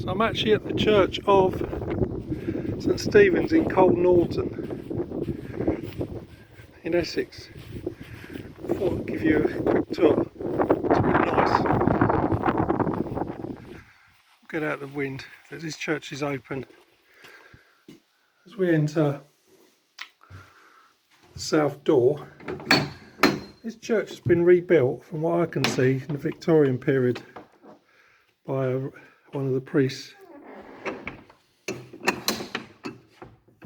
So I'm actually at the church of St Stephen's in Norton in Essex. I thought I'd give you a quick tour. It's really nice. Get out of the wind. This church is open. As we enter the south door, this church has been rebuilt, from what I can see, in the Victorian period by one of the priests.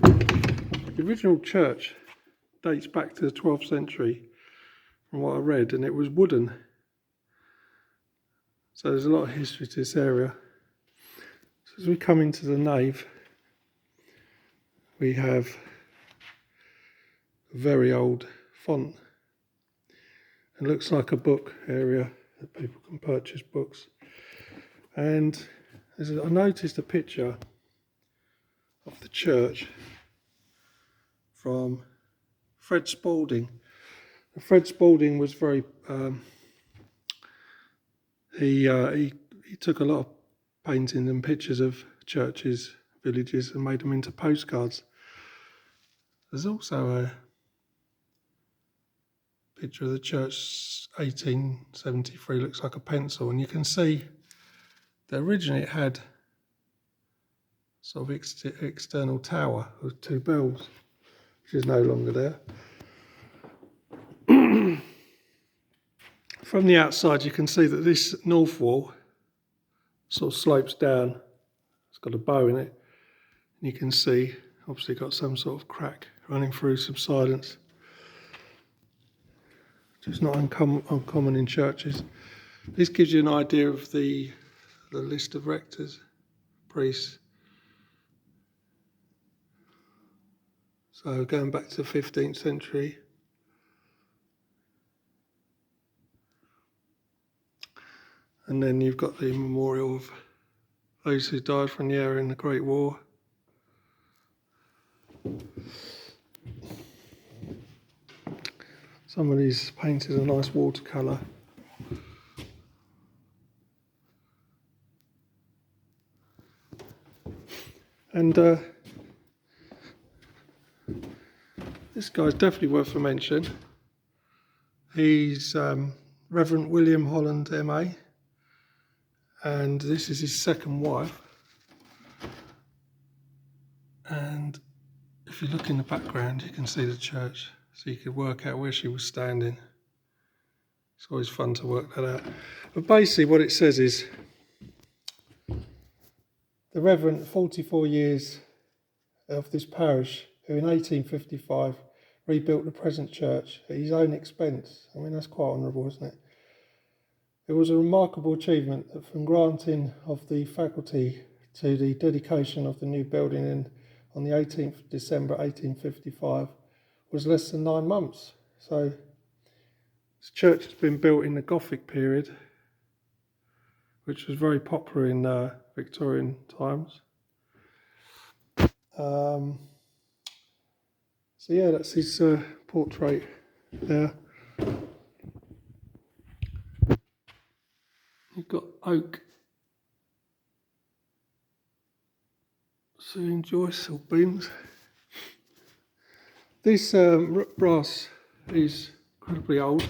The original church dates back to the 12th century, from what I read, and it was wooden. So there's a lot of history to this area. So as we come into the nave, we have a very old font. It looks like a book area that people can purchase books. And I noticed a picture of the church from Fred Spalding. Fred Spalding was very he took a lot of paintings and pictures of churches, villages, and made them into postcards. There's also a picture of the church, 1873, looks like a pencil, and you can see that originally it had sort of external tower with two bells, which is no longer there. From the outside you can see that this north wall sort of slopes down. It's got a bow in it, and you can see obviously got some sort of crack running through subsidence. It's not uncommon in churches. This gives you an idea of the list of rectors, priests. So going back to the 15th century. And then you've got the memorial of those who died from the area in the Great War. Some of these painted a nice watercolour. And this guy's definitely worth a mention. He's Reverend William Holland MA, and this is his second wife. And if you look in the background, you can see the church, so you could work out where she was standing. It's always fun to work that out. But basically what it says is, the Reverend, 44 years of this parish, who in 1855 rebuilt the present church at his own expense. I mean, that's quite honourable, isn't it? It was a remarkable achievement that from granting of the faculty to the dedication of the new building on the 18th of December 1855 was less than 9 months. So this church has been built in the Gothic period, which was very popular in Victorian times. So yeah, that's his portrait there. You've got oak ceiling joists or beams. This brass is incredibly old.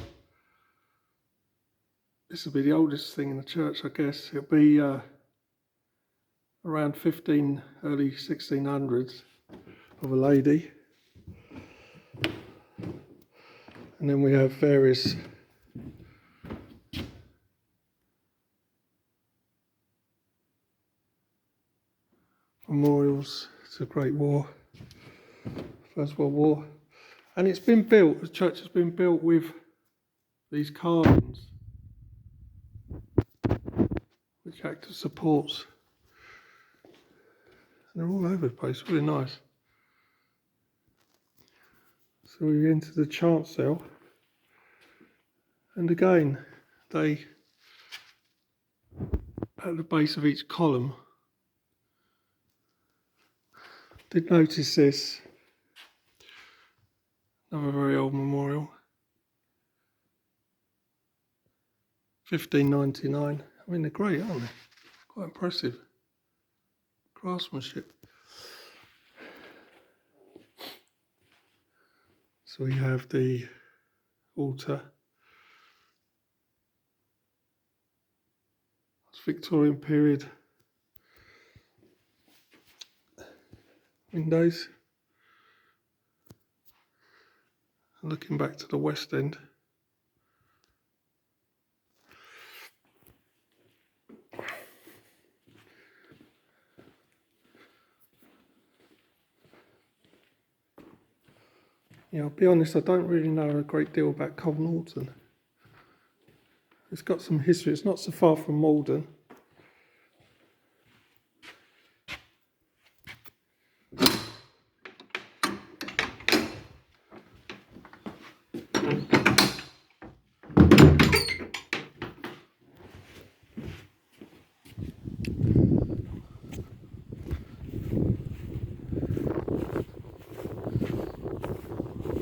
This will be the oldest thing in the church, I guess. It'll be around early 1600s, of a lady. And then we have various memorials to the Great War, First World War. And it's been built, the church has been built with these carvings, which act as supports. And they're all over the place, really nice. So we enter the chancel, and again, they, at the base of each column, did notice this, another very old memorial, 1599. I mean, they're great, aren't they? Quite impressive. craftsmanship. So we have the altar. It's Victorian period windows. And looking back to the west end. Yeah, I'll be honest, I don't really know a great deal about Norton. It's got some history, it's not so far from Malden.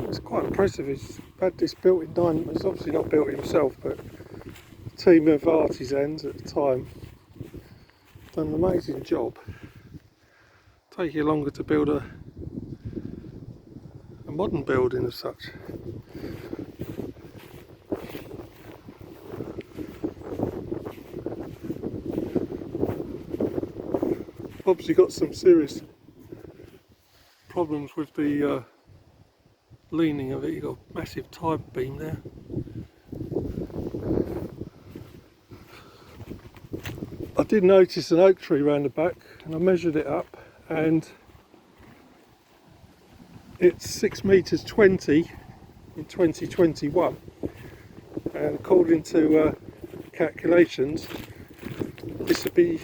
It's quite impressive. He's had this built in he's obviously not built it himself, but a team of artisans at the time done an amazing job. Take you longer to build a modern building as such. Obviously got some serious problems with the leaning of it. You've got a massive tie beam there. I did notice an oak tree round the back, and I measured it up, and it's 6 metres 20 in 2021, and according to calculations, this would be,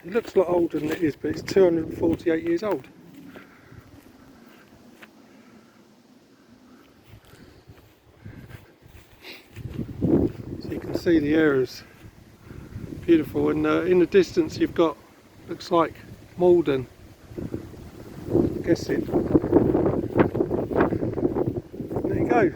it looks a lot older than it is, but it's 248 years old. So you can see the areas beautiful, and in the distance you've got, looks like Malden, I'm guessing. There you go.